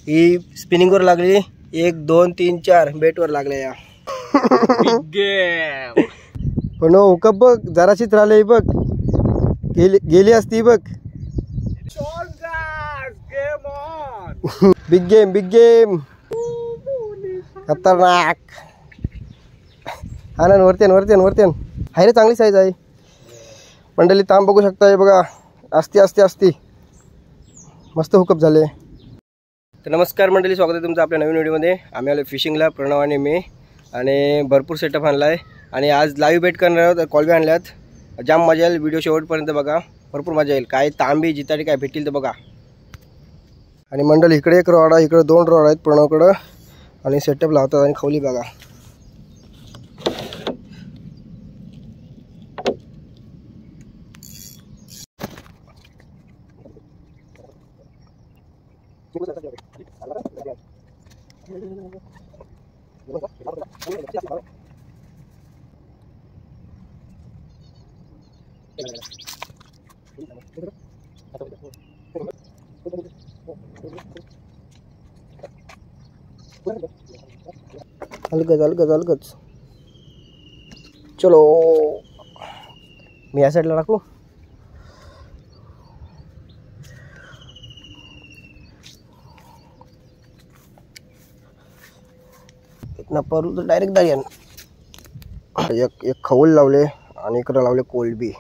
ही स्पिनिंगवर लागली 1 2 3 4 बेटवर लागल्या या पण हुकअप बघ जराशीच राहिली बघ गेली असती बघ बिग गेम खतरनाक आनंद वरतेन हाय रे चांगली साईज आहे मंडळी तांब बघू शकता बघा असती मस्त हुकअप झाले। तर नमस्कार मंडळी स्वागत आहे तुमचं आपल्या नवीन व्हिडिओमध्ये। आम्ही आलो फिशिंगला प्रणव आणि मी आणि भरपूर सेटअप आणला आहे आणि आज लाईव्ह बेट करणार आहोत। कॉलबी आणल्यात जाम मजा येईल व्हिडिओ शेवटपर्यंत बघा भरपूर मजा येईल काय तांबी जिताडी काय भेटतील तर बघा। आणि मंडळी इकडे एक रॉड आहे इकडे 2 रॉड आहेत प्रणवकडे आणि सेटअप लावतात आणि खवली बघा अलगच चलो मी या साईडला टाकू इतना परू तर डायरेक्ट दायन एक खवल लावले आणि इकडे लावले कोलबी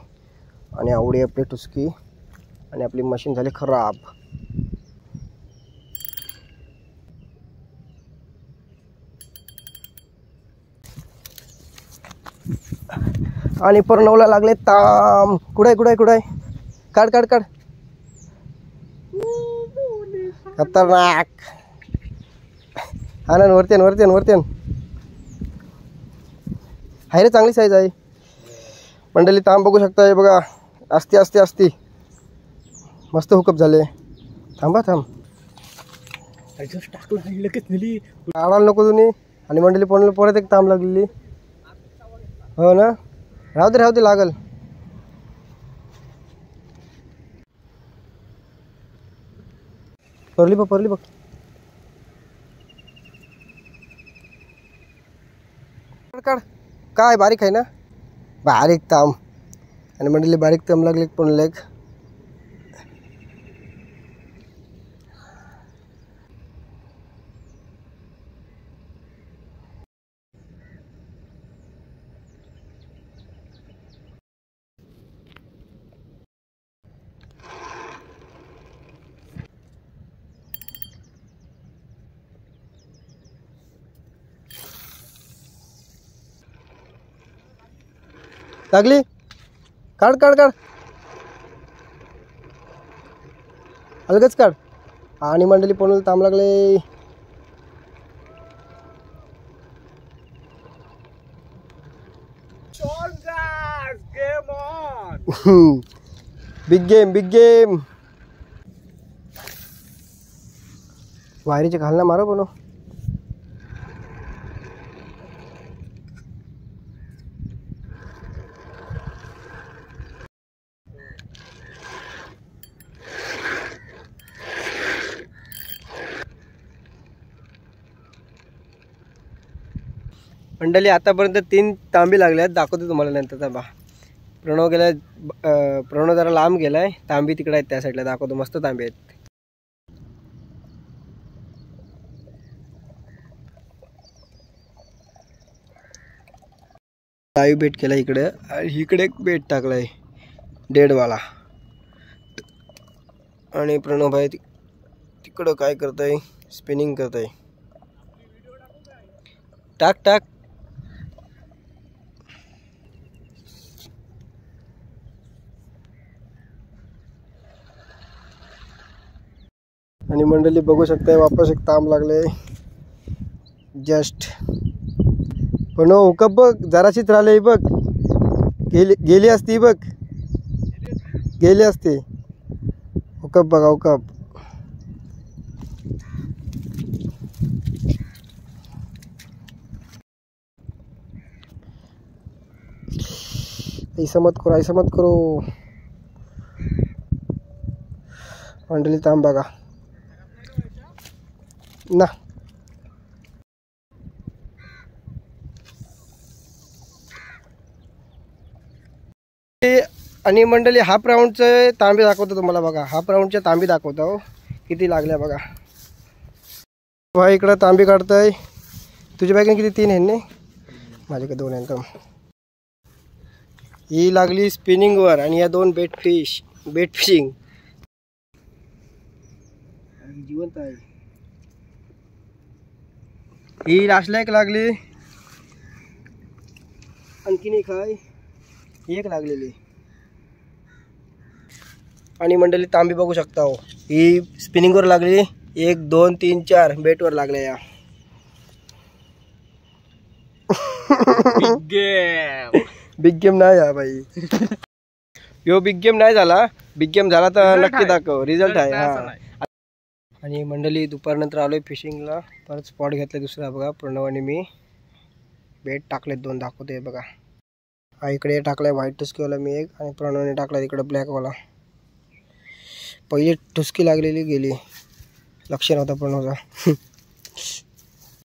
आणि आवडी आपली टुसकी आणि आपली मशीन झाली खराब। आणि प्रणवला लागले ताम कुडाय काढ खतरनाक आनंद वरतेन हाय रे चांगली साईज आहे मंडळी तांब बघू शकता बघा असती मस्त हुकअप झाले। थांब काढायला नको तुम्ही आणि मंडळी परत एक तांब लागलेली हो ना राहू दे लागल परली बघ काढ काय बारीक आहे ना बारीक ताम आणि मंडळी बारीक ताम लागले पण लेग लागली काढ अलगच काढ आणि मंडळी पण तांब लागले बिग गेम वायरीचे घालना मारो बनो मंडळी आतापर्यंत 3 तांबी लागल्यात दाखवतो तुम्हाला नंतर थांबा। प्रणव जरा लांब गेलाय तांबी तिकडे आहेत त्या साईडला दाखवतो मस्त तांबी आहेत। लाईव्ह बेट केला इकडे एक बेट टाकलाय डेडवाला आणि प्रणव भाई तिकडं काय करताय स्पिनिंग करताय टाक आणि मंडळी बघू शकताय वापस एक तांब लागले जस्ट पण हुकअप बघ जराशीच राहिली बघ गेली असती हुकअप बघा हुकअप ऐसा मत करो मंडळी तांब बघा ना आणि मंडळी हाफ राऊंडचे तांबे दाखवतो तुम्हाला बघा. हाफ राऊंडच्या तांबे दाखवतो किती लागल्या बघा. बघा इकडं तांबे काढताय. तुझ्या बॅगेने किती 3 आहे ना? माझ्याकडे 2 आहेत. ही लागली स्पिनिंगवर आणि या 2 बेट फिशिंग जिवंत आहे. ही लास्टला एक लागली. आणखीन एक आहे. एक लागलेली. आणि मंडळी तांबी बघू शकता हो. ही स्पिनिंगवर लागली. 1 2 3 4 बेटवर लागल्या या. बिग गेम नाही हा भाई. यो बिग गेम नाही झाला. बिग गेम झाला तर नक्की दाखव. रिझल्ट आहे हा. आणि मंडळी दुपारनंतर आलोय फिशिंगला. परत स्पॉट घेतला दुसरा बघा. प्रणव आणि मी बेट टाकलेत 2 दाखवते बघा. हा इकडे टाकलाय व्हाईट टुस्कीवाला मी एक आणि प्रणवने टाकला इकडे ब्लॅकवाला. पहिली टुस्की लागलेली गेली. लक्ष नव्हता प्रणवचा.